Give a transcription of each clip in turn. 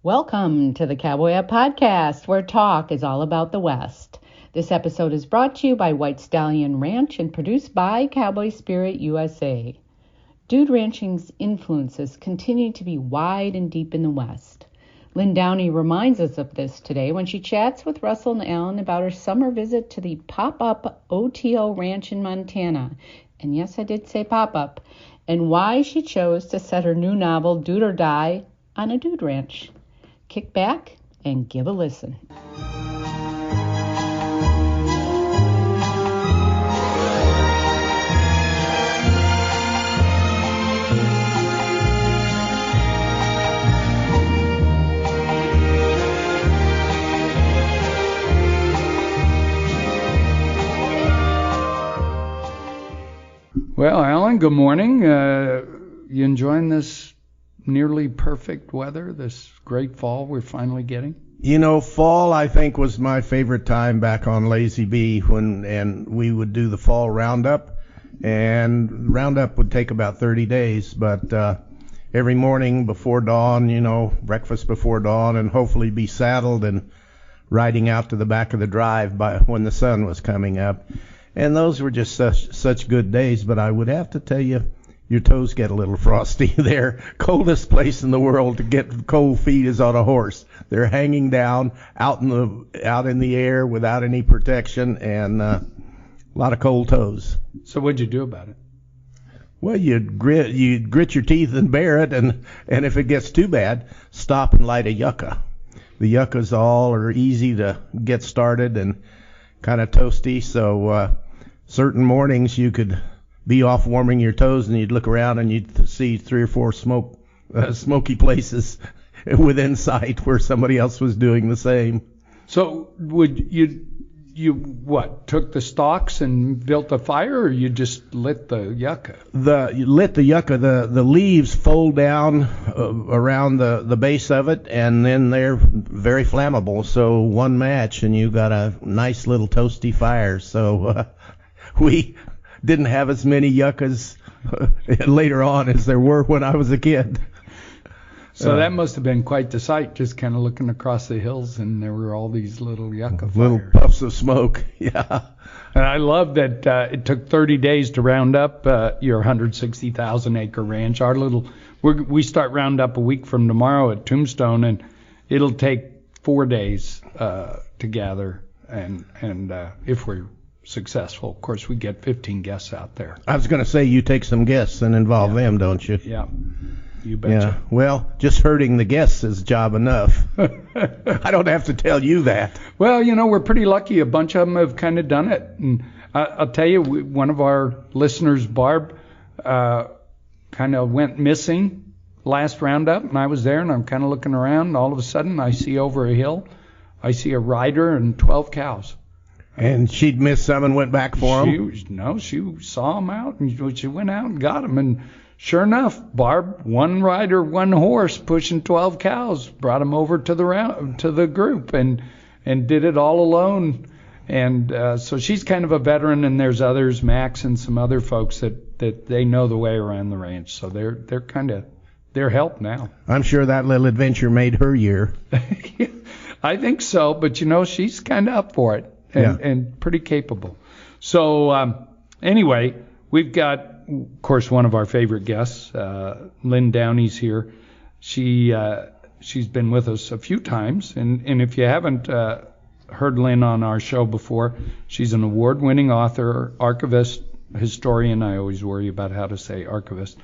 Welcome to the WWII podcast, where talk is all about the West. This episode is brought to you by White Stallion Ranch and produced by Cowboy Spirit USA. Dude ranching's influences continue to be wide and deep in the West. Lynn Downey reminds us of this today when she chats with Russell and Alan about her summer visit to the pop-up OTO Ranch in Montana. And yes, I did say pop-up. And why she chose to set her new novel, Dude or Die, on a dude ranch. Kick back and give a listen. Well, Alan, good morning. You enjoying this nearly perfect weather, this great fall we're finally getting? You know, fall, I think, was my favorite time back on Lazy Bee and we would do the fall roundup. And roundup would take about 30 days, but every morning before dawn, breakfast before dawn, and hopefully be saddled and riding out to the back of the drive when the sun was coming up. And those were just such good days, but I would have to tell you, your toes get a little frosty there. Coldest place in the world to get cold feet is on a horse. They're hanging down out in the air without any protection, and a lot of cold toes. So what'd you do about it? Well, you grit your teeth and bear it, and if it gets too bad, stop and light a yucca. The yuccas all are easy to get started and kind of toasty, so certain mornings you could be off warming your toes, and you'd look around and you'd see 3 or 4 smoky places within sight where somebody else was doing the same. So would you what, took the stalks and built a fire, or you just lit the yucca? You lit the yucca. The leaves fold down around the base of it, and then they're very flammable. So one match and you got a nice little toasty fire. So we didn't have as many yuccas later on as there were when I was a kid. So that must have been quite the sight, just kind of looking across the hills, and there were all these little yucca fires. Little puffs of smoke, yeah. And I love that it took 30 days to round up your 160,000 acre ranch. We start roundup a week from tomorrow at Tombstone, and it'll take 4 days to gather, and if we're successful, of course, we get 15 guests out there. I was going to say, you take some guests and involve them, don't you? Yeah, you betcha. Yeah. Well, just herding the guests is job enough. I don't have to tell you that. Well, we're pretty lucky. A bunch of them have kind of done it. And I'll tell you, one of our listeners, Barb, kind of went missing last roundup, and I was there, and I'm kind of looking around, and all of a sudden I see over a hill, I see a rider and 12 cows. And she'd missed some and went back for them? She saw them out, and she went out and got them. And sure enough, Barb, one rider, one horse, pushing 12 cows, brought them over to the group and did it all alone. And so she's kind of a veteran, and there's others, Max and some other folks that they know the way around the ranch. So they're helped now. I'm sure that little adventure made her year. I think so, but she's kind of up for it. And pretty capable. So anyway, we've got, of course, one of our favorite guests, Lynn Downey's here. She's been with us a few times, and if you haven't heard Lynn on our show before, she's an award-winning author, archivist, historian. I always worry about how to say archivist,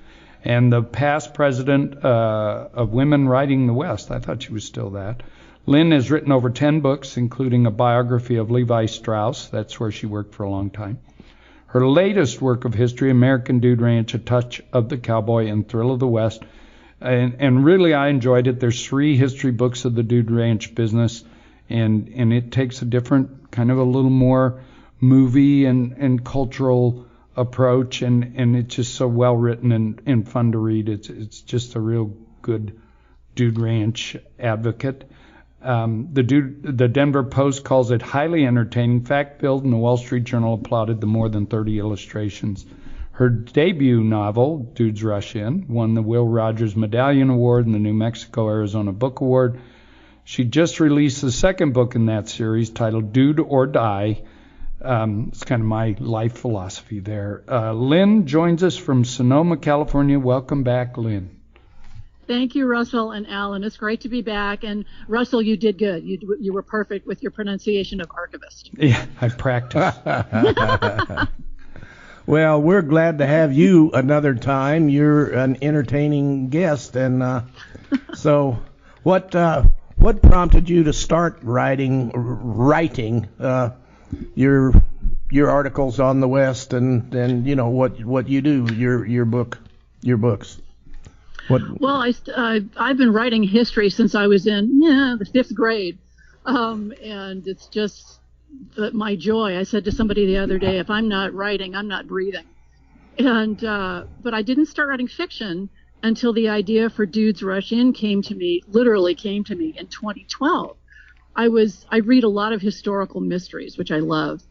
and the past president of Women Writing the West. I thought she was still that. Lynn has written over 10 books, including a biography of Levi Strauss. That's where she worked for a long time. Her latest work of history, American Dude Ranch, A Touch of the Cowboy and Thrill of the West. And really, I enjoyed it. There's 3 history books of the Dude Ranch business, and it takes a different, kind of a little more movie and cultural approach, and it's just so well written and fun to read. It's just a real good Dude Ranch advocate. The Denver Post calls it highly entertaining, fact-filled, and the Wall Street Journal applauded the more than 30 illustrations. Her debut novel, Dudes Rush In, won the Will Rogers Medallion Award and the New Mexico-Arizona Book Award. She just released the second book in that series titled Dude or Die. It's kind of my life philosophy there. Lynn joins us from Sonoma, California. Welcome back, Lynn. Thank you, Russell and Alan. It's great to be back. And Russell, you did good. You were perfect with your pronunciation of archivist. Yeah, I practiced. Well, we're glad to have you another time. You're an entertaining guest, and so what prompted you to start writing your articles on the West, and you know what you do, your books? Well, I've been writing history since I was in the 5th grade, and it's just my joy. I said to somebody the other day, if I'm not writing, I'm not breathing. And but I didn't start writing fiction until the idea for Dudes Rush In literally came to me in 2012. I read a lot of historical mysteries, which I love.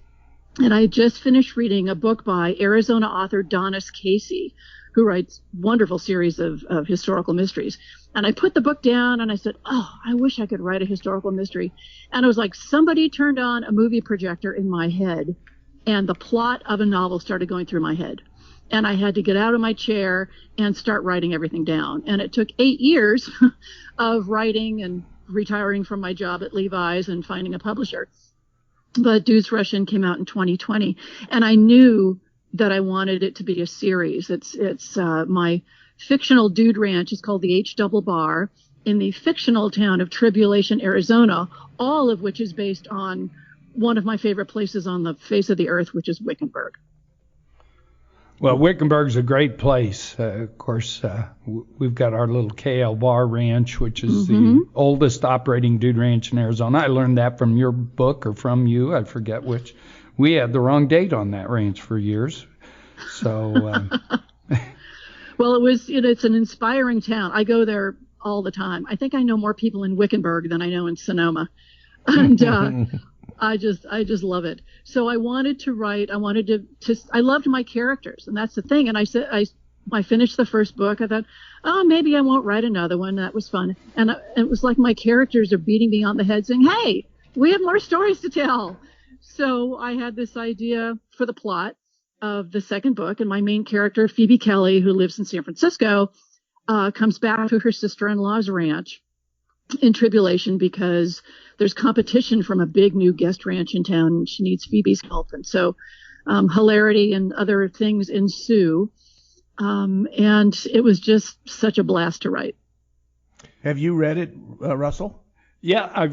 And I just finished reading a book by Arizona author Donis Casey, who writes wonderful series of historical mysteries. And I put the book down and I said, I wish I could write a historical mystery. And it was like somebody turned on a movie projector in my head, and the plot of a novel started going through my head. And I had to get out of my chair and start writing everything down. And it took 8 years of writing and retiring from my job at Levi's and finding a publisher. But Dudes Rush In came out in 2020. And I knew that I wanted it to be a series. It's my fictional dude ranch is called the H Double Bar in the fictional town of Tribulation, Arizona, all of which is based on one of my favorite places on the face of the earth, which is Wickenburg. Well, Wickenburg's a great place. Of course, we've got our little KL Bar Ranch, which is the oldest operating dude ranch in Arizona. I learned that from your book or from you. I forget which. We had the wrong date on that ranch for years. So, well, it's an inspiring town. I go there all the time. I think I know more people in Wickenburg than I know in Sonoma. And I just love it. So I wanted to write. I wanted to I loved my characters, and that's the thing. And I said, I finished the first book. I thought, maybe I won't write another one. That was fun. And it was like my characters are beating me on the head saying, hey, we have more stories to tell. So I had this idea for the plot of the second book, and my main character, Phoebe Kelly, who lives in San Francisco, comes back to her sister-in-law's ranch in Tribulation because there's competition from a big new guest ranch in town, and she needs Phoebe's help. And so hilarity and other things ensue, and it was just such a blast to write. Have you read it, Russell? Yeah,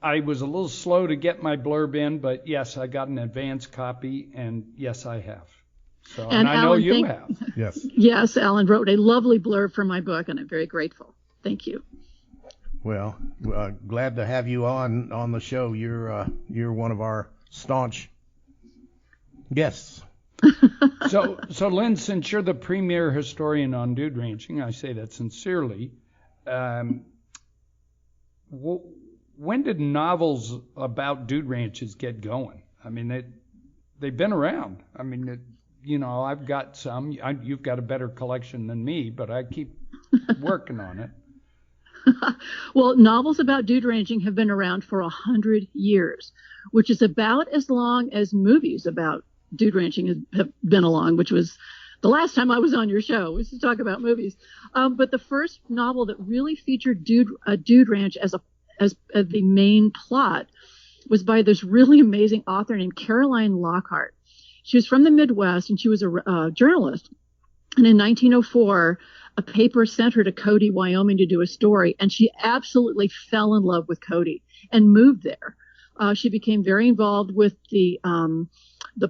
I was a little slow to get my blurb in, but yes, I got an advance copy, and yes, I have. So, and I know you have. Yes. Yes, Alan wrote a lovely blurb for my book, and I'm very grateful. Thank you. Well, glad to have you on the show. You're one of our staunch guests. So Lynn, since you're the premier historian on dude ranching, I say that sincerely. When did novels about dude ranches get going? I mean, they've been around. I mean, I've got some. You've got a better collection than me, but I keep working on it. Well, novels about dude ranching have been around for 100 years, which is about as long as movies about dude ranching have been along, which was the last time I was on your show, was to talk about movies. But the first novel that really featured a dude ranch as the main plot was by this really amazing author named Caroline Lockhart. She was from the Midwest, and she was a journalist. And in 1904, a paper sent her to Cody, Wyoming to do a story, and she absolutely fell in love with Cody and moved there. She became very involved with the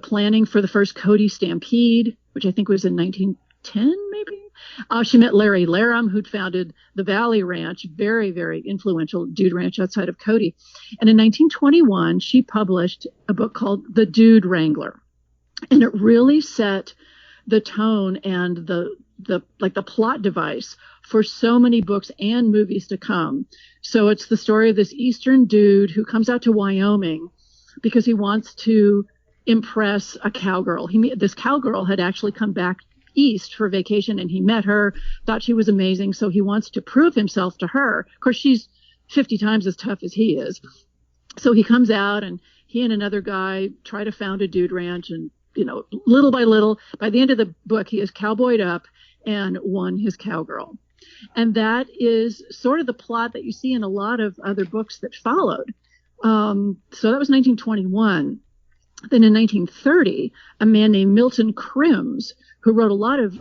planning for the first Cody Stampede, which I think was in 1910, maybe. She met Larry Laram, who'd founded the Valley Ranch, very, very influential dude ranch outside of Cody. And in 1921, she published a book called The Dude Wrangler. And it really set the tone and the plot device for so many books and movies to come. So it's the story of this Eastern dude who comes out to Wyoming because he wants to impress a cowgirl. This cowgirl had actually come back east for vacation, and he met her, thought she was amazing, so he wants to prove himself to her. Of course, she's 50 times as tough as he is. So he comes out, and he and another guy try to found a dude ranch, and little by little, by the end of the book, he is cowboyed up and won his cowgirl. And that is sort of the plot that you see in a lot of other books that followed. So that was 1921. Then in 1930, a man named Milton Crims, who wrote a lot of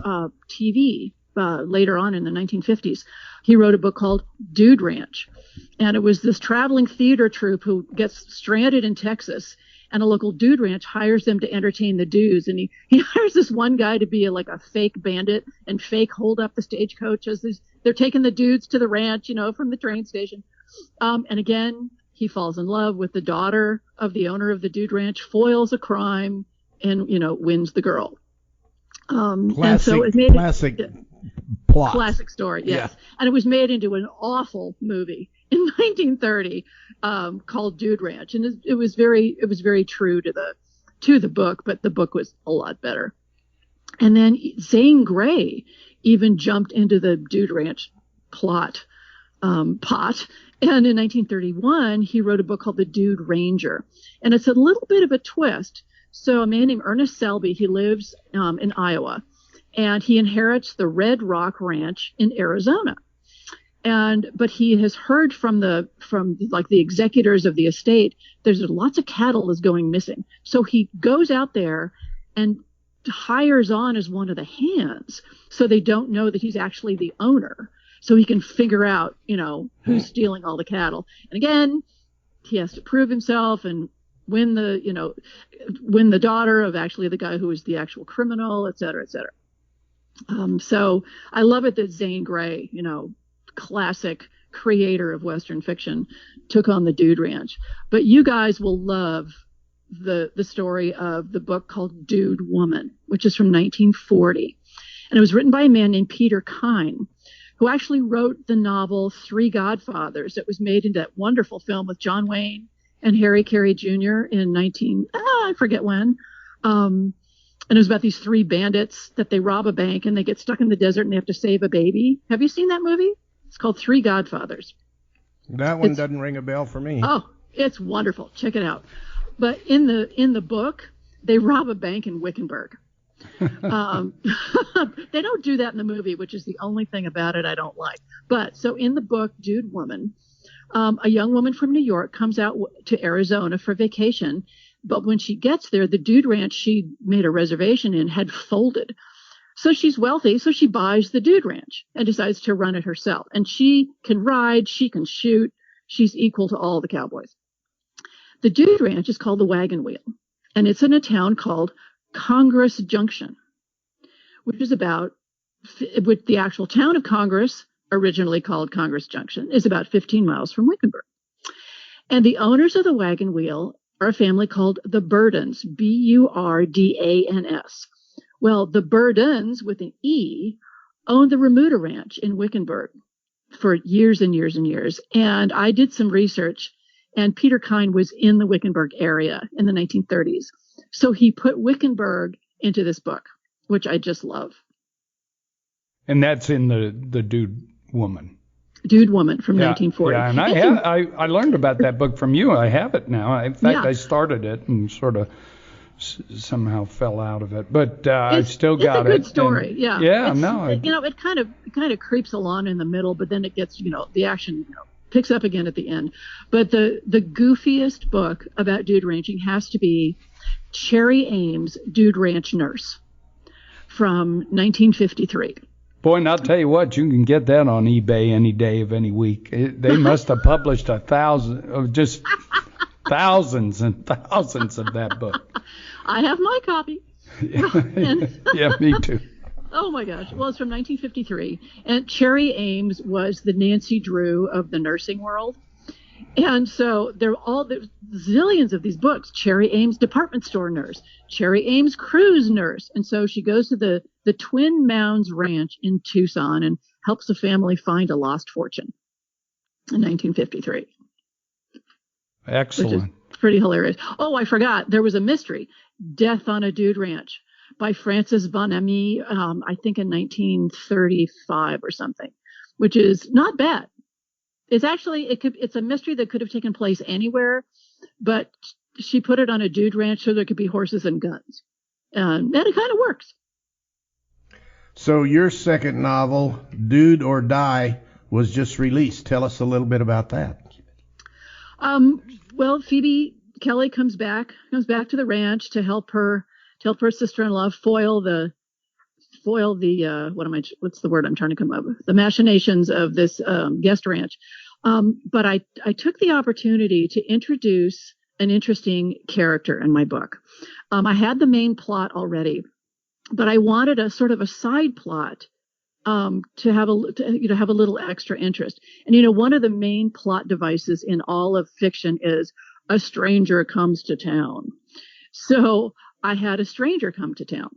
TV later on in the 1950s, he wrote a book called Dude Ranch. And it was this traveling theater troupe who gets stranded in Texas, and a local dude ranch hires them to entertain the dudes. And he hires this one guy to be like a fake bandit and fake hold up the stagecoach as they're taking the dudes to the ranch, from the train station. And again, he falls in love with the daughter of the owner of the dude ranch, foils a crime, and, wins the girl. Classic, and so it made classic plot. Classic story, yes. Yeah. And it was made into an awful movie in 1930 called Dude Ranch, and it was very true to the book, but the book was a lot better. And then Zane Grey even jumped into the Dude Ranch pot. And in 1931, he wrote a book called The Dude Ranger, and it's a little bit of a twist. So a man named Ernest Selby, he lives in Iowa, and he inherits the Red Rock Ranch in Arizona. But he has heard from the executors of the estate, there's lots of cattle is going missing. So he goes out there and hires on as one of the hands, so they don't know that he's actually the owner. So he can figure out, who's stealing all the cattle. And again, he has to prove himself and win the daughter of actually the guy who is the actual criminal, et cetera, et cetera. So I love it that Zane Grey, classic creator of Western fiction, took on the Dude Ranch. But you guys will love the story of the book called Dude Woman, which is from 1940. And it was written by a man named Peter Kyne, who actually wrote the novel Three Godfathers that was made into that wonderful film with John Wayne and Harry Carey Jr. in I forget when. And it was about these three bandits that they rob a bank and they get stuck in the desert and they have to save a baby. Have you seen that movie? It's called Three Godfathers. That one doesn't ring a bell for me. Oh, it's wonderful. Check it out. But in the book, they rob a bank in Wickenburg. They don't do that in the movie, which is the only thing about it I don't like. But so in the book, Dude Woman, a young woman from New York comes out to Arizona for vacation. But when she gets there, the Dude Ranch she made a reservation in had folded. So she's wealthy, so she buys the Dude Ranch and decides to run it herself. And she can ride, she can shoot, she's equal to all the cowboys. The Dude Ranch is called the Wagon Wheel, and it's in a town called Congress Junction, which is with the actual town of Congress, originally called Congress Junction, is about 15 miles from Wickenburg. And the owners of the Wagon Wheel are a family called the Burdens, Burdans. Well, the Burdens, with an E, owned the Remuda Ranch in Wickenburg for years and years and years. And I did some research, and Peter Kyne was in the Wickenburg area in the 1930s. So he put Wickenburg into this book, which I just love. And that's in the Dude Woman. Dude Woman from 1940. Yeah, and I learned about that book from you. I have it now. In fact, I started it and sort of somehow fell out of it, but I still got it. It's a good story. And, yeah. It kind of creeps along in the middle, but then it gets, the action, picks up again at the end. But the goofiest book about dude ranching has to be Cherry Ames' Dude Ranch Nurse from 1953. Boy, and I'll tell you what, you can get that on eBay any day of any week. They must have published thousands and thousands of that book. I have my copy. Yeah, me too. Oh my gosh. Well, it's from 1953. And Cherry Ames was the Nancy Drew of the nursing world. And so there's zillions of these books. Cherry Ames department store nurse, Cherry Ames cruise nurse. And so she goes to the Twin Mounds Ranch in Tucson and helps a family find a lost fortune in 1953. Excellent. Pretty hilarious. Oh, I forgot. There was a mystery, Death on a Dude Ranch by Francis von Emmy, I think in 1935 or something, which is not bad. It's actually, it's a mystery that could have taken place anywhere, but she put it on a dude ranch so there could be horses and guns. And it kind of works. So your second novel, Dude or Die, was just released. Tell us a little bit about that. Well, Phoebe Kelly comes back to the ranch to help her sister-in-law foil the what's the word I'm trying to come up with? The machinations of this guest ranch. But I took the opportunity to introduce an interesting character in my book. I had the main plot already, but I wanted a sort of a side plot to have a little extra interest. And one of the main plot devices in all of fiction is a stranger comes to town. So I had a stranger come to town.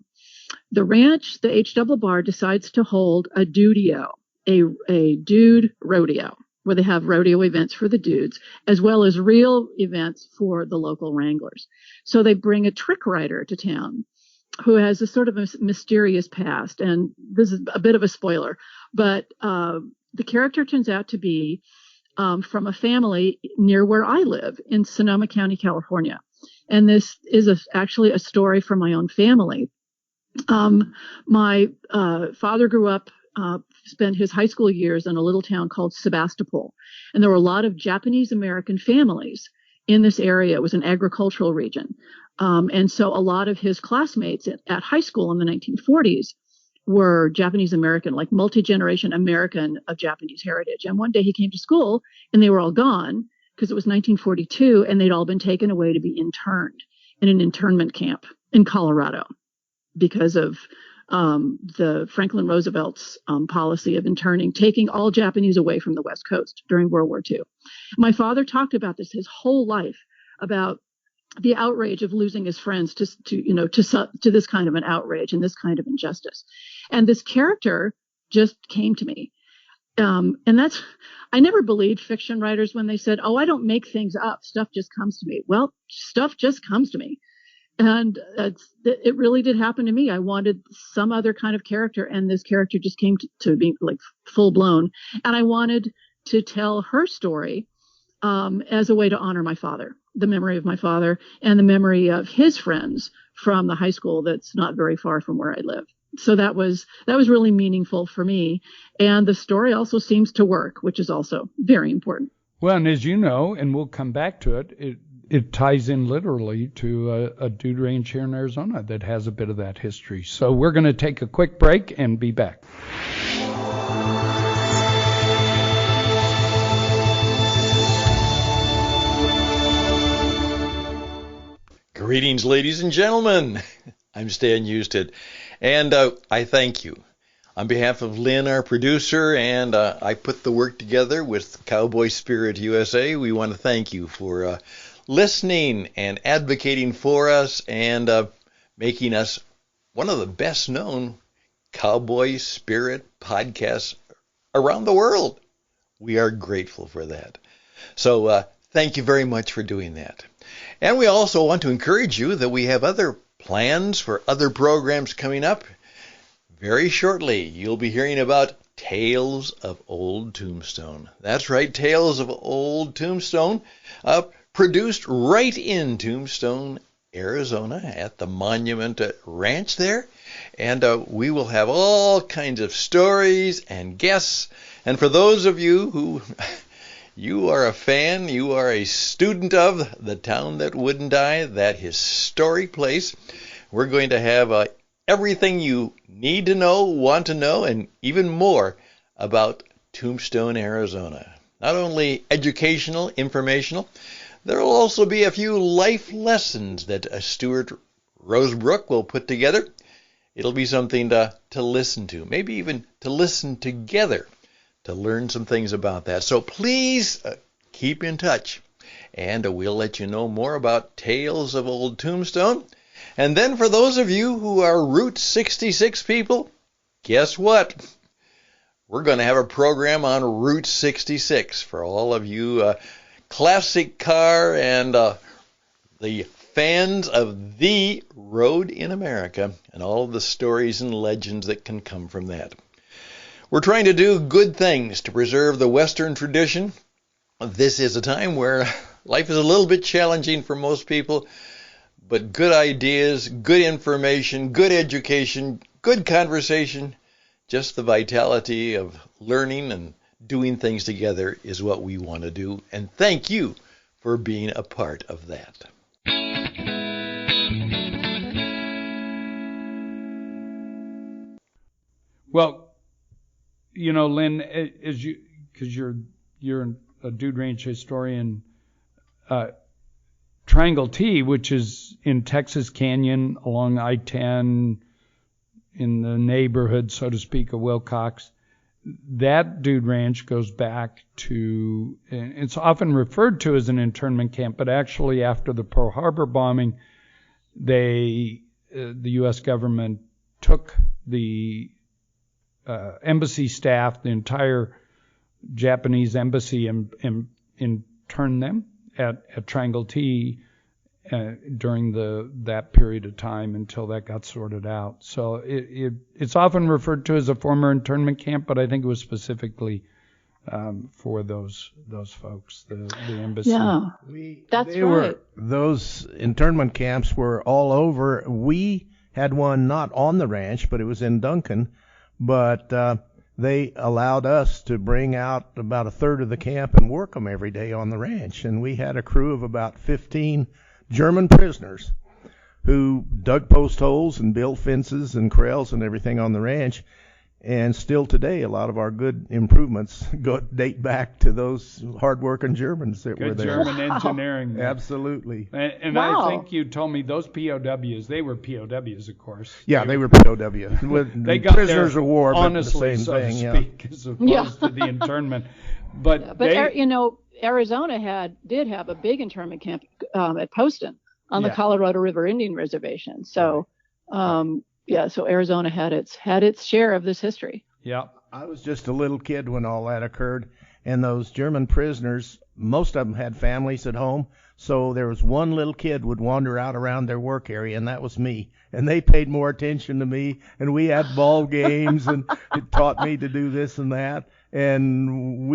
The ranch, the H Double Bar, decides to hold a dudeo, a dude rodeo, where they have rodeo events for the dudes, as well as real events for the local wranglers. So they bring a trick rider to town who has a sort of a mysterious past. And this is a bit of a spoiler, but the character turns out to be from a family near where I live in Sonoma County, California. And this is actually a story from my own family. My father grew up, spent his high school years in a little town called Sebastopol. And there were a lot of Japanese American families in this area. It was an agricultural region. And so a lot of his classmates at high school in the 1940s were Japanese American, like multi-generation American of Japanese heritage. And one day he came to school and they were all gone because it was 1942 and they'd all been taken away to be interned in an internment camp in Colorado because of the Franklin Roosevelt's policy of taking all Japanese away from the West Coast during World War II. My father talked about this his whole life, about the outrage of losing his friends to this kind of an outrage and this kind of injustice. And this character just came to me. And I never believed fiction writers when they said, oh, I don't make things up. Stuff just comes to me. Well, stuff just comes to me. And it really did happen to me. I wanted some other kind of character, and this character just came to be like full blown. And I wanted to tell her story as a way to honor my father, the memory of my father, and the memory of his friends from the high school that's not very far from where I live. So that was really meaningful for me. And the story also seems to work, which is also very important. Well, and as you know, and we'll come back to it, it ties in literally to a dude ranch here in Arizona that has a bit of that history. So we're going to take a quick break and be back. Greetings, ladies and gentlemen. I'm Stan Husted, and I thank you. On behalf of Lynn, our producer, and I put the work together with Cowboy Spirit USA, we want to thank you for listening and advocating for us and making us one of the best known Cowboy Spirit podcasts around the world. We are grateful for that. So thank you very much for doing that. And we also want to encourage you that we have other plans for other programs coming up. Very shortly, you'll be hearing about Tales of Old Tombstone. That's right, Tales of Old Tombstone, produced right in Tombstone, Arizona, at the Monument Ranch there. And we will have all kinds of stories and guests. And for those of you who you are a fan, you are a student of the town that wouldn't die, that historic place, we're going to have everything you need to know, want to know, and even more about Tombstone, Arizona. Not only educational, informational, there will also be a few life lessons that Stuart Rosebrook will put together. It'll be something to listen to, maybe even to listen together to learn some things about that. So please keep in touch, and we'll let you know more about Tales of Old Tombstone. And then for those of you who are Route 66 people, guess what? We're going to have a program on Route 66 for all of you classic car and the fans of the road in America and all of the stories and legends that can come from that. We're trying to do good things to preserve the Western tradition. This is a time where life is a little bit challenging for most people, but good ideas, good information, good education, good conversation, just the vitality of learning and doing things together is what we want to do. And thank you for being a part of that. Well, you know, Lynn, because you're a Dude Ranch historian, Triangle T, which is in Texas Canyon along I-10 in the neighborhood, so to speak, of Wilcox, that Dude Ranch goes back to, it's often referred to as an internment camp, but actually after the Pearl Harbor bombing, the U.S. government took the embassy staff, the entire Japanese embassy, and interned them at Triangle T during that period of time until that got sorted out. So it's often referred to as a former internment camp, but I think it was specifically for those folks, the embassy. Yeah, that's right. Those internment camps were all over. We had one not on the ranch, but it was in Duncan. But they allowed us to bring out about a third of the camp and work them every day on the ranch. And we had a crew of about 15 German prisoners who dug post holes and built fences and corrals and everything on the ranch. And still today, a lot of our good improvements date back to those hard-working Germans that were there. Good German engineering. Absolutely. And Wow. I think you told me those POWs, they were POWs, of course. Yeah, they were POW. They got prisoners there, of war, honestly, but the same so thing. to speak, as opposed to the internment. But Arizona did have a big internment camp at Poston on the Colorado River Indian Reservation. So, so Arizona had its share of this history. Yeah. I was just a little kid when all that occurred, and those German prisoners, most of them had families at home, so there was one little kid would wander out around their work area, and that was me. And they paid more attention to me, and we had ball games, and it taught me to do this and that. And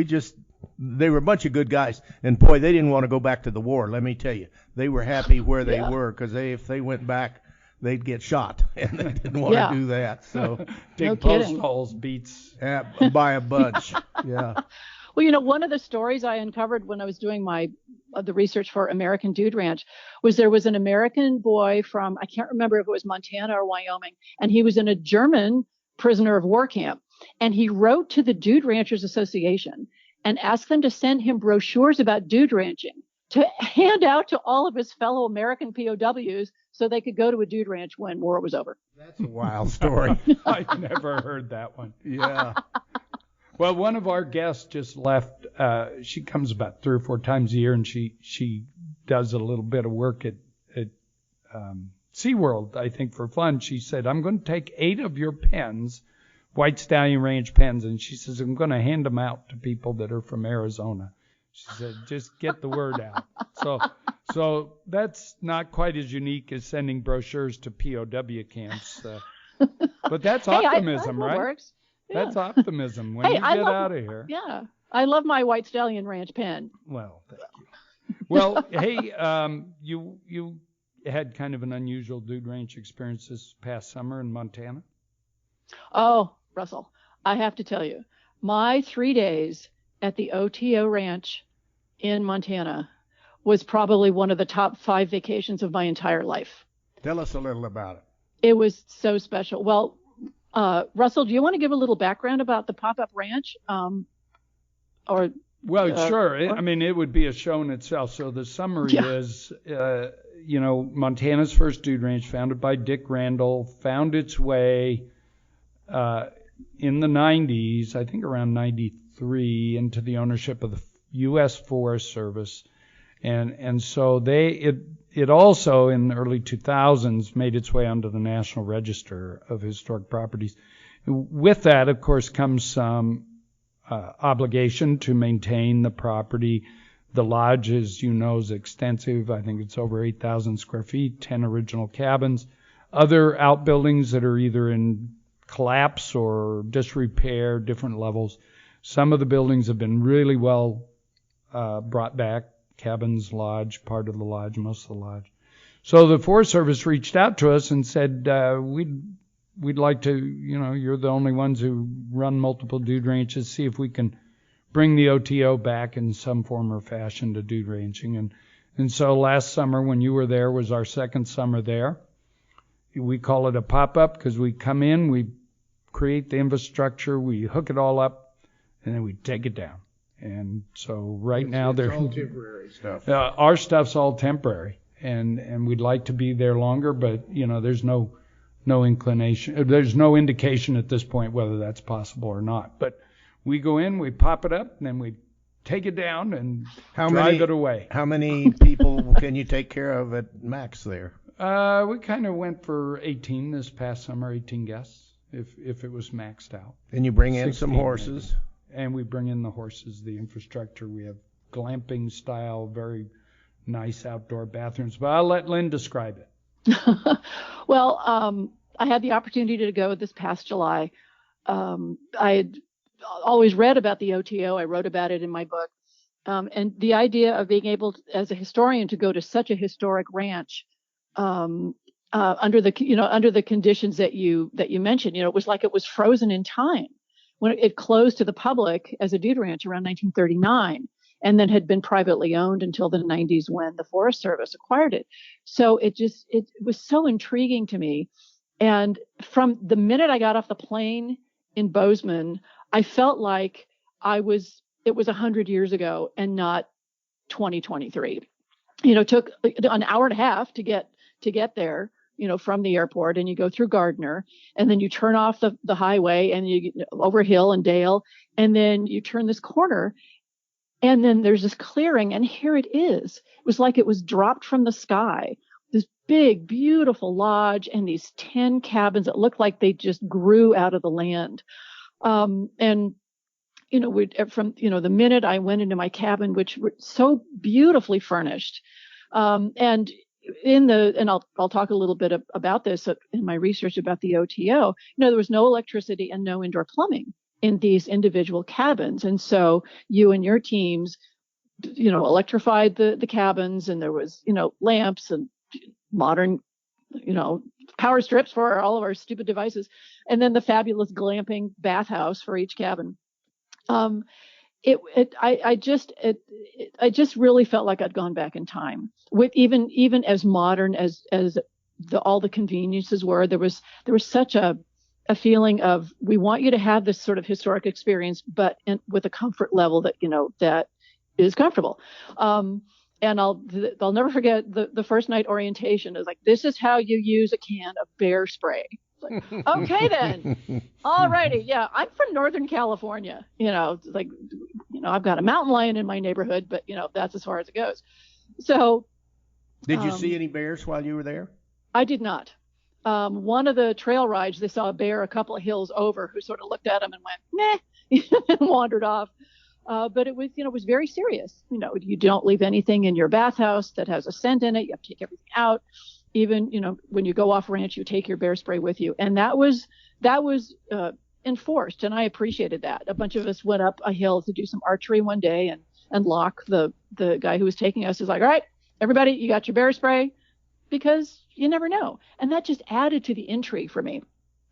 they were a bunch of good guys. And boy, they didn't want to go back to the war, let me tell you. They were happy where they were, because if they went back, they'd get shot, and they didn't want to do that. So Dig post holes beats by a bunch. Yeah. Well, one of the stories I uncovered when I was doing the research for American Dude Ranch was there was an American boy from, I can't remember if it was Montana or Wyoming, and he was in a German prisoner of war camp. And he wrote to the Dude Ranchers Association and asked them to send him brochures about dude ranching to hand out to all of his fellow American POWs so they could go to a dude ranch when war was over. That's a wild story. I've never heard that one. Yeah. Well, one of our guests just left. She comes about 3 or 4 times a year, and she does a little bit of work at SeaWorld, I think, for fun. She said, I'm going to take 8 of your pens, White Stallion Ranch pens, and she says, I'm going to hand them out to people that are from Arizona. She said, just get the word out. So that's not quite as unique as sending brochures to POW camps. But that's optimism, right? Works. Yeah. That's optimism when you get out of here. Yeah. I love my White Stallion Ranch pen. Well, thank you. Well, hey, you had kind of an unusual Dude Ranch experience this past summer in Montana. Oh, Russell, I have to tell you, my 3 days at the OTO Ranch in Montana was probably one of the top 5 vacations of my entire life. Tell us a little about it. It was so special. Well, Russell, do you want to give a little background about the pop-up ranch? Sure. I mean, it would be a show in itself. So the summary is, Montana's first Dude Ranch, founded by Dick Randall, found its way in the 90s, I think around 93, into the ownership of the U.S. Forest Service. And so it also in the early 2000s made its way onto the National Register of Historic Properties. With that, of course, comes some obligation to maintain the property. The lodge, as you know, is extensive. I think it's over 8,000 square feet, 10 original cabins. Other outbuildings that are either in collapse or disrepair, different levels. Some of the buildings have been really well brought back. Cabins, lodge, part of the lodge, most of the lodge. So the Forest Service reached out to us and said, we'd like to, you're the only ones who run multiple dude ranches, see if we can bring the OTO back in some form or fashion to dude ranching. And so last summer when you were there was our second summer there. We call it a pop-up because we come in, we create the infrastructure, we hook it all up, and then we take it down. And so now it's all temporary stuff. Our stuff's all temporary, and we'd like to be there longer, but there's no inclination, there's no indication at this point whether that's possible or not. But we go in, we pop it up, and then we take it down and drive it away. How many people can you take care of at max there? We kind of went for 18 this past summer, 18 guests, if it was maxed out. And you bring in some horses. Maybe. And we bring in the horses, the infrastructure. We have glamping style, very nice outdoor bathrooms. But I'll let Lynn describe it. Well, I had the opportunity to go this past July. I had always read about the OTO. I wrote about it in my book. And the idea of being able, as a historian, to go to such a historic ranch under the conditions that you mentioned, it was like it was frozen in time. When it closed to the public as a dude ranch around 1939, and then had been privately owned until the 90s when the Forest Service acquired it. So it was so intriguing to me. And from the minute I got off the plane in Bozeman, I felt like it was 100 years ago and not 2023. It took an hour and a half to get there, from the airport, and you go through Gardner, and then you turn off the highway and you get over hill and dale, and then you turn this corner, and then there's this clearing, and here it is. It was like it was dropped from the sky. This big, beautiful lodge and these 10 cabins that looked like they just grew out of the land. From the minute I went into my cabin, which were so beautifully furnished, and I'll talk a little bit about this in my research about the OTO. There was no electricity and no indoor plumbing in these individual cabins. And so you and your teams, electrified the cabins, and there was, lamps and modern, power strips for all of our stupid devices. And then the fabulous glamping bathhouse for each cabin. I just really felt like I'd gone back in time with even as modern as all the conveniences were. There was such a feeling of, we want you to have this sort of historic experience, but with a comfort level that is comfortable. And I'll never forget the first night orientation. It was like, this is how you use a can of bear spray. Like, okay then, all righty, yeah, I'm from Northern California, I've got a mountain lion in my neighborhood, but that's as far as it goes. So did you see any bears while you were there? I did not. One of the trail rides, they saw a bear a couple of hills over who sort of looked at them and went meh and wandered off. But it was very serious. You don't leave anything in your bathhouse that has a scent in it. You have to take everything out. Even, when you go off ranch, you take your bear spray with you. And that was enforced. And I appreciated that. A bunch of us went up a hill to do some archery one day, and Locke, the guy who was taking us, is like, all right, everybody, you got your bear spray, because you never know. And that just added to the intrigue for me.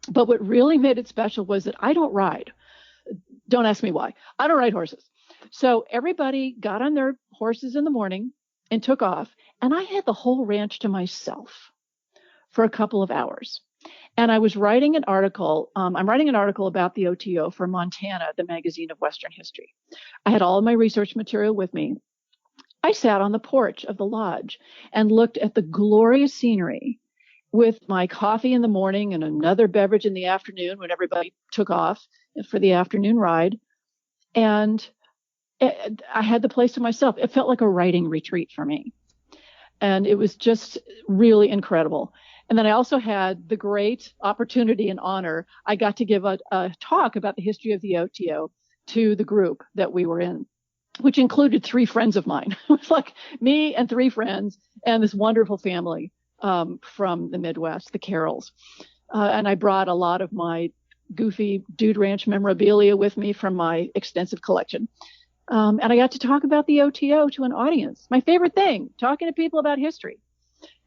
But what really made it special was that I don't ride. Don't ask me why. I don't ride horses. So everybody got on their horses in the morning and took off. And I had the whole ranch to myself for a couple of hours. And I was writing an article. I'm writing an article about the OTO for Montana, the magazine of Western history. I had all of my research material with me. I sat on the porch of the lodge and looked at the glorious scenery with my coffee in the morning and another beverage in the afternoon when everybody took off for the afternoon ride. And I had the place to myself. It felt like a writing retreat for me. And it was just really incredible. And then I also had the great opportunity and honor. I got to give a talk about the history of the OTO to the group that we were in. which included 3 friends of mine. It was like me and 3 friends and this wonderful family from the Midwest, the Carrolls. And I brought a lot of my goofy Dude Ranch memorabilia with me from my extensive collection. And I got to talk about the OTO to an audience. My favorite thing, talking to people about history.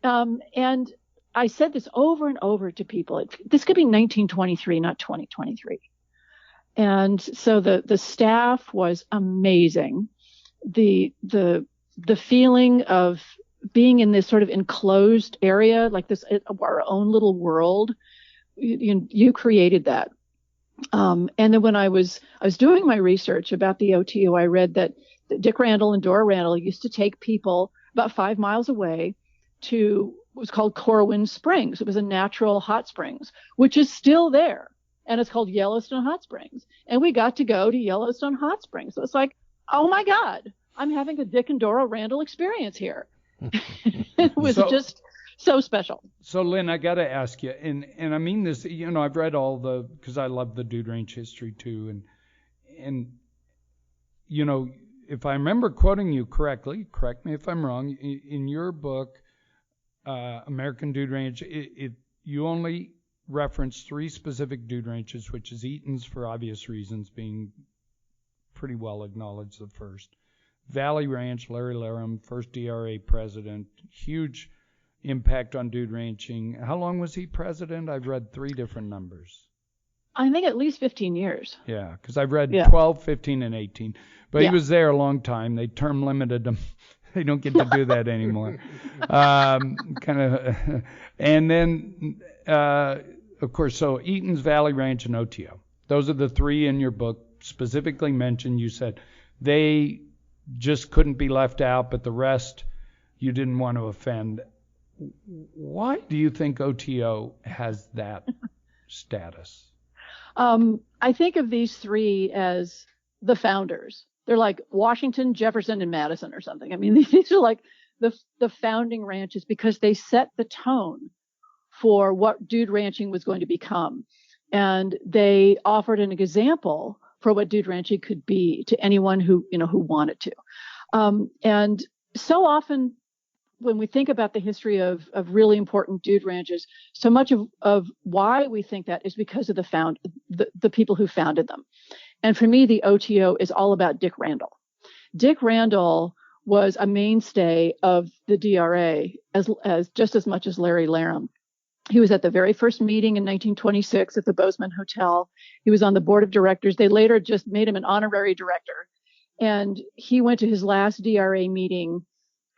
And I said this over and over to people. This could be 1923, not 2023. And so the staff was amazing. The feeling of being in this sort of enclosed area, like this, our own little world, you created that. And then when I was doing my research about the OTO, I read that Dick Randall and Dora Randall used to take people about 5 miles away to what was called Corwin Springs. It was a natural hot springs, which is still there. And it's called Yellowstone Hot Springs. And we got to go to Yellowstone Hot Springs. So it's like, oh my God, I'm having a Dick and Dora Randall experience here. It was just so special. So Lynn, I got to ask you, and I mean this, I've read because I love the Dude Ranch history too. And if I remember quoting you correctly, correct me if I'm wrong, in your book, American Dude Ranch, you only reference 3 specific dude ranches, which is Eaton's for obvious reasons, being pretty well acknowledged the first. Valley Ranch, Larry Laram, first DRA president, huge impact on dude ranching. How long was he president? I've read 3 different numbers. I think at least 15 years. Yeah, because I've read 12, 15, and 18. But he was there a long time. They term limited him. They don't get to do that anymore. And then, of course, so Eaton's, Valley Ranch, and OTO. Those are the 3 in your book specifically mentioned. You said they just couldn't be left out, but the rest you didn't want to offend. Why do you think OTO has that status? I think of these 3 as the founders. They're like Washington, Jefferson, and Madison or something. I mean, these are like the founding ranches because they set the tone for what dude ranching was going to become. And they offered an example for what dude ranching could be to anyone who wanted to. And so often when we think about the history of really important dude ranches, so much of why we think that is because of the people who founded them. And for me, the OTO is all about Dick Randall. Dick Randall was a mainstay of the DRA as just as much as Larry Laram. He was at the very first meeting in 1926 at the Bozeman Hotel. He was on the board of directors. They later just made him an honorary director. And he went to his last DRA meeting,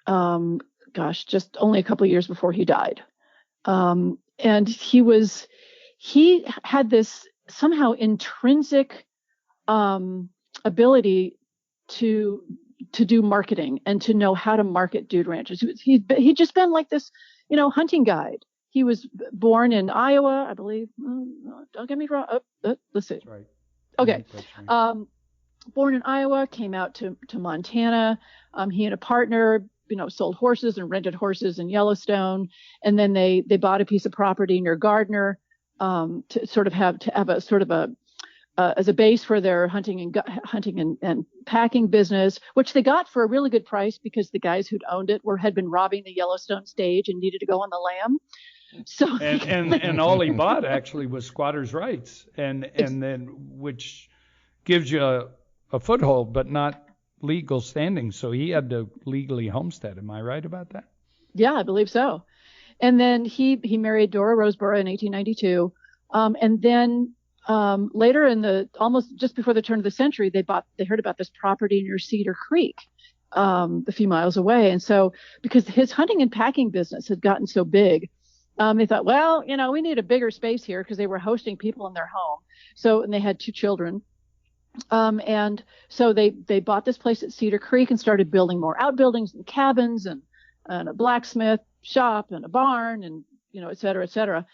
just only a couple of years before he died. And he had this somehow intrinsic ability to do marketing and to know how to market dude ranches. He'd just been like this, hunting guide. He was born in Iowa, I believe. Don't get me wrong. Let's see. That's right. Okay. That's right. Born in Iowa, came out to Montana. He and a partner, sold horses and rented horses in Yellowstone. And then they bought a piece of property near Gardner to have a sort of as a base for their hunting and packing business, which they got for a really good price because the guys who'd owned it had been robbing the Yellowstone stage and needed to go on the lam. So and all he bought actually was squatters' rights, and then which gives you a foothold, but not legal standing. So he had to legally homestead. Am I right about that? Yeah, I believe so. And then he married Dora Roseborough in 1892, and then later almost just before the turn of the century, they heard about this property near Cedar Creek, a few miles away. And so because his hunting and packing business had gotten so big, they thought, well, we need a bigger space here because they were hosting people in their home. And they had 2 children. And so they bought this place at Cedar Creek and started building more outbuildings and cabins and a blacksmith shop and a barn and, et cetera,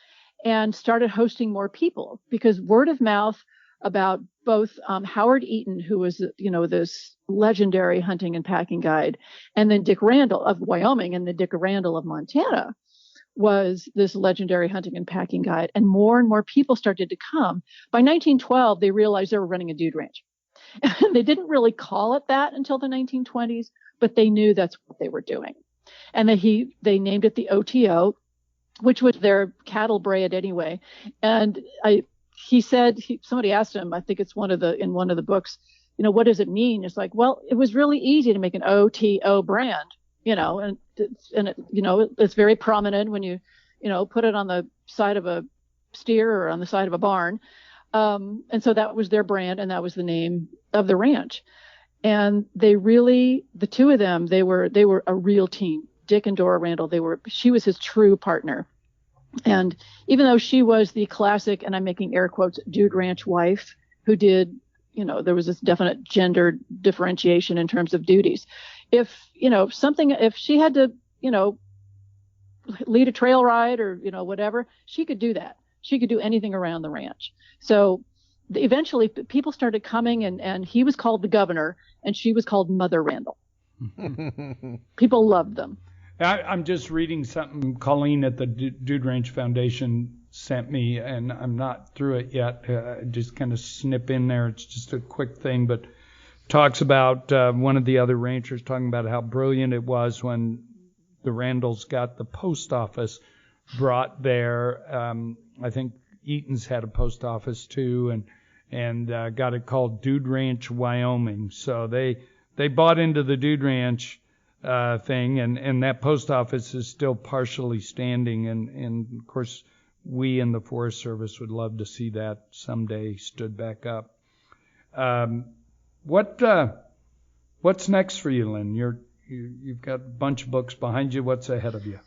and started hosting more people because word of mouth about both Howard Eaton, who was, this legendary hunting and packing guide, and then Dick Randall of Wyoming and then Dick Randall of Montana was this legendary hunting and packing guide. And more people started to come. By 1912, they realized they were running a dude ranch. And they didn't really call it that until the 1920s, but they knew that's what they were doing. And they named it the OTO, which was their cattle brand anyway. And somebody asked him, I think it's in one of the books, what does it mean? It's like, well, it was really easy to make an OTO brand, and it's very prominent when you put it on the side of a steer or on the side of a barn. And so that was their brand, and that was the name of the ranch. And the two of them, they were a real team. Dick and Dora Randall, she was his true partner. And even though she was the classic, and I'm making air quotes, Dude Ranch wife who did, there was this definite gender differentiation in terms of duties. If she had to, lead a trail ride or, whatever, she could do that. She could do anything around the ranch. So eventually people started coming, and he was called the governor and she was called Mother Randall. People loved them. I'm just reading something Colleen at the Dude Ranch Foundation sent me, and I'm not through it yet. Just kind of snip in there. It's just a quick thing, but talks about one of the other ranchers talking about how brilliant it was when the Randalls got the post office brought there. I think Eaton's had a post office too, and got it called Dude Ranch, Wyoming. So they bought into the Dude Ranch thing, and that post office is still partially standing, and of course we in the Forest Service would love to see that someday stood back up. What's next for you, Lynn? You've got a bunch of books behind you. What's ahead of you?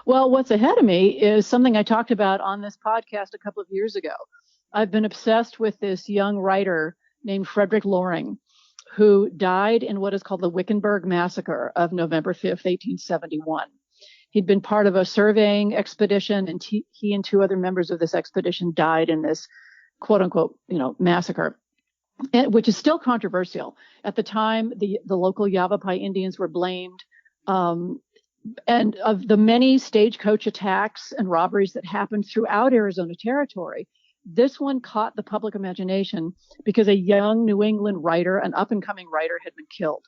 Well, what's ahead of me is something I talked about on this podcast a couple of years ago. I've been obsessed with this young writer named Frederick Loring, who died in what is called the Wickenburg Massacre of November 5th, 1871. He'd been part of a surveying expedition, and he and two other members of this expedition died in this quote unquote, massacre, which is still controversial. At the time, the local Yavapai Indians were blamed. And of the many stagecoach attacks and robberies that happened throughout Arizona Territory, this one caught the public imagination because a young New England writer, an up-and-coming writer, had been killed.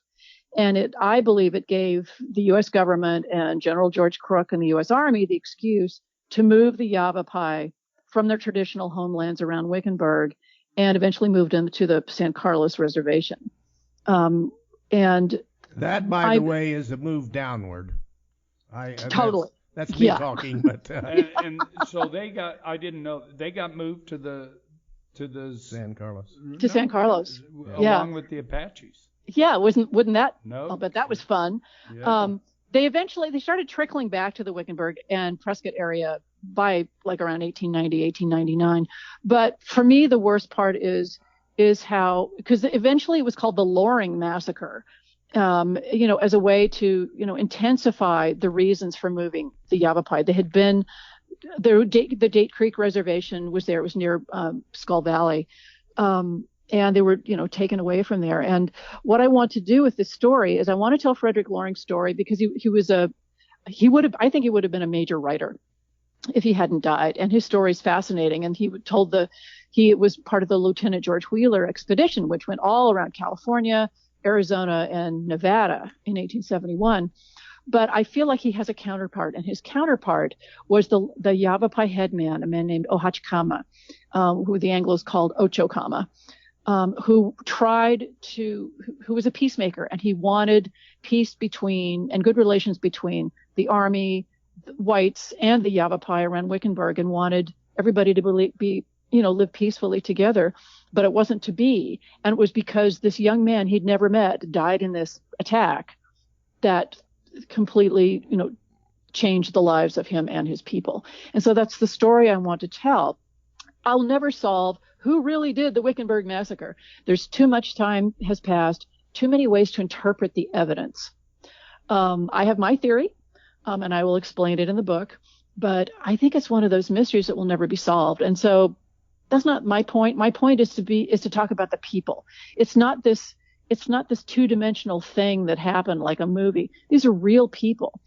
And I believe it gave the U.S. government and General George Crook and the U.S. Army the excuse to move the Yavapai from their traditional homelands around Wickenburg and eventually moved them to the San Carlos Reservation. And that, by the way, is a move downward. Totally. That's me talking, but and so I didn't know they got moved to the San Carlos. To San Carlos. Along with the Apaches. Yeah, wouldn't that? No. Oh, but that was fun. Yeah. They started trickling back to the Wickenburg and Prescott area by like around 1890, 1899. But for me, the worst part is how, because eventually it was called the Loring Massacre. As a way to, intensify the reasons for moving the Yavapai. They had been, the Date Creek Reservation was there. It was near Skull Valley. And they were, taken away from there. And what I want to do with this story is I want to tell Frederick Loring's story because he would have been a major writer if he hadn't died. And his story is fascinating. And he was part of the Lieutenant George Wheeler expedition, which went all around California, Arizona, and Nevada in 1871. But I feel like he has a counterpart, and his counterpart was the Yavapai headman, a man named Ohachkama, who the Anglos called Ochokama, who was a peacemaker, and he wanted peace and good relations between the Army, the whites, and the Yavapai around Wickenburg, and wanted everybody to live peacefully together. But it wasn't to be. And it was because this young man he'd never met died in this attack that completely, changed the lives of him and his people. And so that's the story I want to tell. I'll never solve who really did the Wickenburg Massacre. There's too much time has passed, too many ways to interpret the evidence. I have my theory, and I will explain it in the book, but I think it's one of those mysteries that will never be solved. And so that's not my point. My point is to talk about the people. It's not this two-dimensional thing that happened like a movie. These are real people.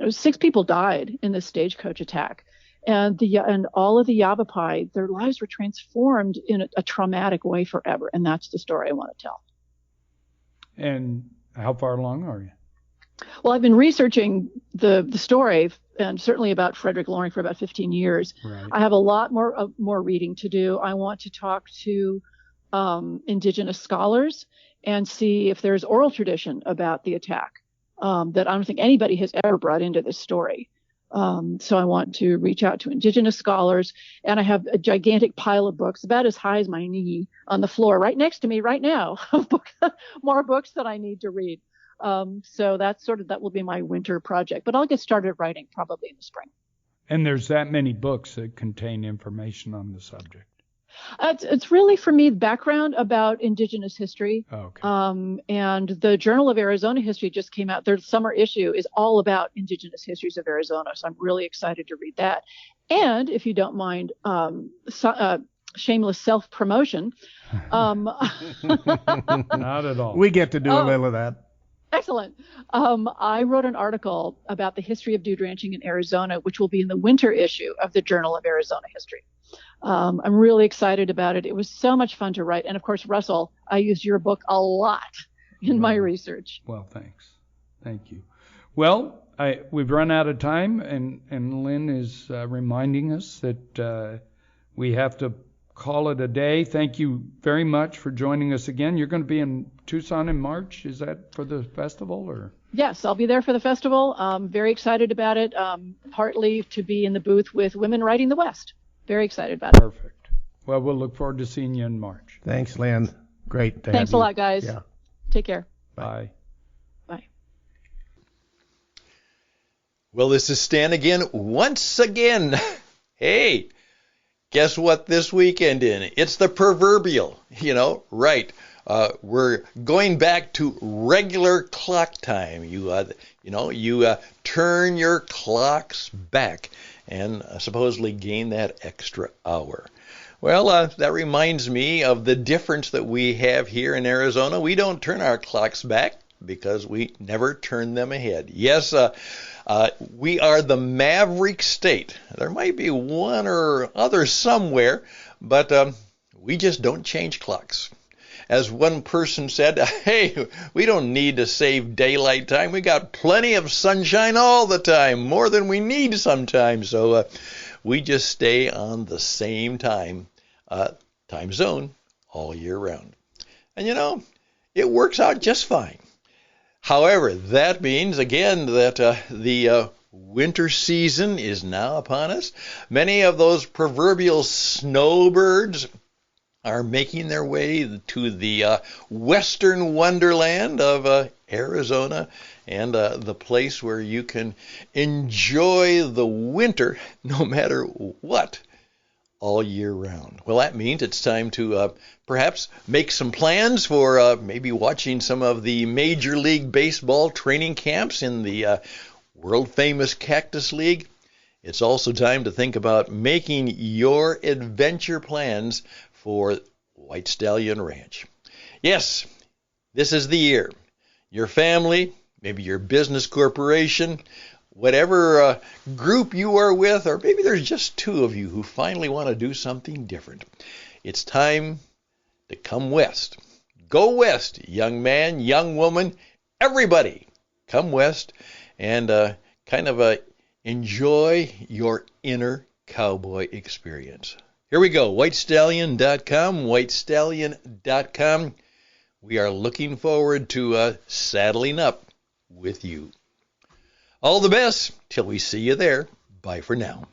6 people died in this stagecoach attack. And all of the Yavapai, their lives were transformed in a traumatic way forever. And that's the story I want to tell. And how far along are you? Well, I've been researching the story, and certainly about Frederick Loring, for about 15 years. Right. I have a lot more reading to do. I want to talk to indigenous scholars and see if there's oral tradition about the attack that I don't think anybody has ever brought into this story. So I want to reach out to indigenous scholars, and I have a gigantic pile of books about as high as my knee on the floor right next to me right now, more books that I need to read. So that will be my winter project, but I'll get started writing probably in the spring. And there's that many books that contain information on the subject. It's really, for me, background about indigenous history. Okay. And the Journal of Arizona History just came out. Their summer issue is all about indigenous histories of Arizona. So I'm really excited to read that. And if you don't mind, shameless self-promotion. Not at all. We get to do a little of that. Excellent. I wrote an article about the history of dude ranching in Arizona, which will be in the winter issue of the Journal of Arizona History. I'm really excited about it. It was so much fun to write. And of course, Russell, I used your book a lot in my research. Well, thanks. Thank you. Well, we've run out of time, and Lynn is reminding us that we have to call it a day. Thank you very much for joining us again. You're going to be in Tucson in March. Is that for the festival, or? Yes, I'll be there for the festival. Very excited about it. Partly to be in the booth with Women Writing the West. Very excited about it. Perfect. Well, we'll look forward to seeing you in March. Thanks, Lynn. Great to have you. Thanks a lot, guys. Yeah. Take care. Bye. Bye. Well, this is Stan again, once again. Hey, guess what this weekend in? It's the proverbial, right. We're going back to regular clock time. You turn your clocks back and supposedly gain that extra hour. Well, that reminds me of the difference that we have here in Arizona. We don't turn our clocks back because we never turn them ahead. Yes, we are the maverick state. There might be one or other somewhere, but we just don't change clocks. As one person said, hey, we don't need to save daylight time. We got plenty of sunshine all the time, more than we need sometimes. So we just stay on the same time zone all year round. And it works out just fine. However, that means, again, that the winter season is now upon us. Many of those proverbial snowbirds are making their way to the western wonderland of Arizona, and the place where you can enjoy the winter no matter what all year round. Well, that means it's time to perhaps make some plans for maybe watching some of the Major League Baseball training camps in the world-famous Cactus League. It's also time to think about making your adventure plans for White Stallion Ranch. Yes, this is the year. Your family, maybe your business corporation, whatever group you are with, or maybe there's just two of you who finally want to do something different. It's time to come west. Go west, young man, young woman, everybody. Come west and enjoy your inner cowboy experience. Here we go, whitestallion.com, whitestallion.com. We are looking forward to saddling up with you. All the best till we see you there. Bye for now.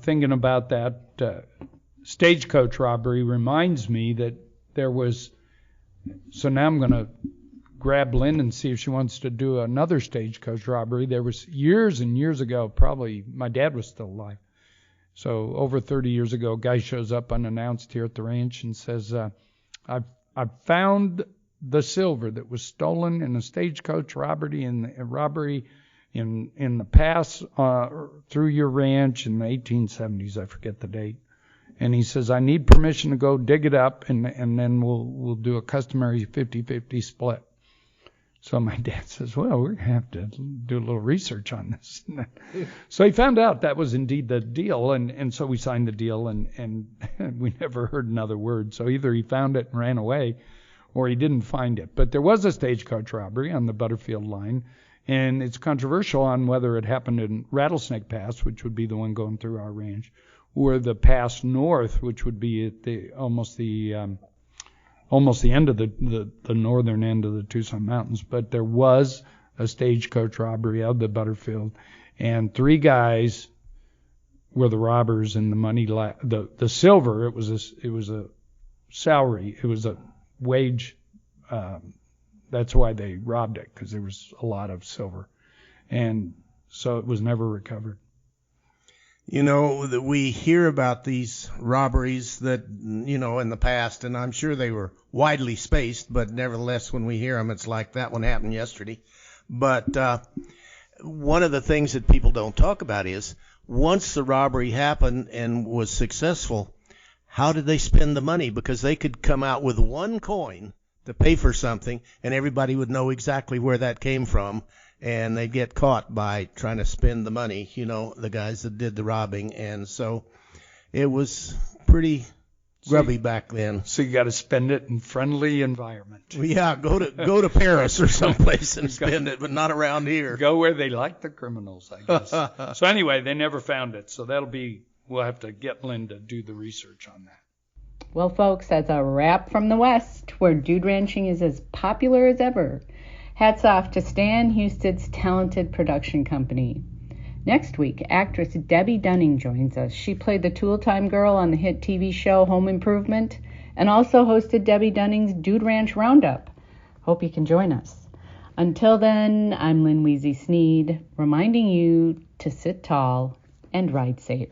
Thinking about that stagecoach robbery reminds me that there was, so now I'm going to grab Lynn and see if she wants to do another stagecoach robbery. There was years and years ago, probably my dad was still alive. So over 30 years ago, a guy shows up unannounced here at the ranch and says, I've found the silver that was stolen in a stagecoach robbery in the pass through your ranch in the 1870s. I forget the date. And he says, I need permission to go dig it up, and then we'll do a customary 50-50 split. So my dad says, well, we're going to have to do a little research on this. So he found out that was indeed the deal, and so we signed the deal, and we never heard another word. So either he found it and ran away, or he didn't find it. But there was a stagecoach robbery on the Butterfield line, and it's controversial on whether it happened in Rattlesnake Pass, which would be the one going through our range, or the pass north, which would be at the almost the end of the northern end of the Tucson Mountains. But there was a stagecoach robbery of the Butterfield, and 3 guys were the robbers, and the money, the silver. It was a salary. It was a wage. That's why they robbed it, because there was a lot of silver, and so it was never recovered. You know, that we hear about these robberies that, you know, in the past, and I'm sure they were widely spaced, but nevertheless, when we hear them, it's like that one happened yesterday. But one of the things that people don't talk about is, once the robbery happened and was successful, how did they spend the money? Because they could come out with one coin to pay for something, and everybody would know exactly where that came from. And they get caught by trying to spend the money, you know, the guys that did the robbing. And so it was pretty grubby back then. So you got to spend it in friendly environment. Yeah, go to Paris or someplace and spend it, but not around here. Go where they like the criminals, I guess. So anyway, they never found it. So we'll have to get Lynn to do the research on that. Well, folks, that's a wrap from the West, where dude ranching is as popular as ever. Hats off to Stan Husted's talented production company. Next week, actress Debbie Dunning joins us. She played the Tool Time Girl on the hit TV show Home Improvement, and also hosted Debbie Dunning's Dude Ranch Roundup. Hope you can join us. Until then, I'm Lynn Weezy Sneed, reminding you to sit tall and ride safe.